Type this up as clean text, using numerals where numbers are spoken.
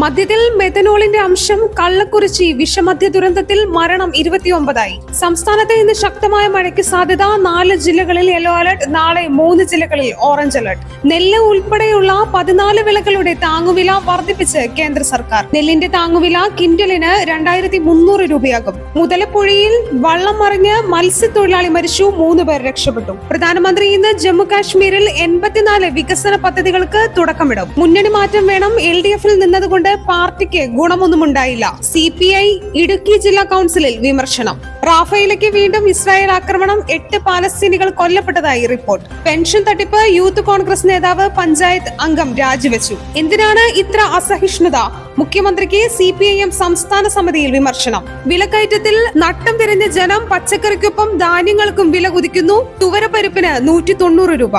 മദ്യത്തിൽ മെഥനോളിന്റെ അംശം കള്ളക്കുറിച്ചി വിഷമദ്യ ദുരന്തത്തിൽ മരണം 29ആയി. സംസ്ഥാനത്ത് ഇന്ന് ശക്തമായ മഴയ്ക്ക് സാധ്യത. 4 ജില്ലകളിൽ യെല്ലോ അലർട്ട്. നാളെ 3 ജില്ലകളിൽ ഓറഞ്ച് അലർട്ട്. നെല്ല് ഉൾപ്പെടെയുള്ള 14 വിളകളുടെ താങ്ങുവില വർദ്ധിപ്പിച്ച് കേന്ദ്ര സർക്കാർ. നെല്ലിന്റെ താങ്ങുവില ക്വിന്റലിന് 2300 രൂപയാകും. മുതലപ്പുഴയിൽ വള്ളം മറിഞ്ഞ് മത്സ്യത്തൊഴിലാളി മരിച്ചു. 3 പേർ രക്ഷപ്പെട്ടു. പ്രധാനമന്ത്രി ഇന്ന് ജമ്മു കാശ്മീരിൽ 84 വികസന പദ്ധതികൾക്ക് തുടക്കമിടും. മുന്നണി മാറ്റം വേണം. LDF-ൽ നിന്നതുകൊണ്ട് പാർട്ടിക്ക് ഗുണമൊന്നും ഉണ്ടായില്ല. CPI ഇടുക്കി ജില്ലാ കൗൺസിലിൽ വിമർശനം. റാഫേലയ്ക്ക് വീണ്ടും ഇസ്രായേൽ ആക്രമണം. 8 പാലസ്തീനികൾ കൊല്ലപ്പെട്ടതായി റിപ്പോർട്ട്. പെൻഷൻ തട്ടിപ്പ്. യൂത്ത് കോൺഗ്രസ് നേതാവ് പഞ്ചായത്ത് അംഗം രാജിവെച്ചു. എന്തിനാണ് ഇത്ര അസഹിഷ്ണുത? മുഖ്യമന്ത്രിക്ക് CPIM സംസ്ഥാന സമിതിയിൽ വിമർശനം. വിലക്കയറ്റത്തിൽ നട്ടം തിരിഞ്ഞ ജനം. പച്ചക്കറിക്കൊപ്പം ധാന്യങ്ങൾക്കും വില കുതിക്കുന്നു. തുവരപ്പരിപ്പിന് 190 രൂപ.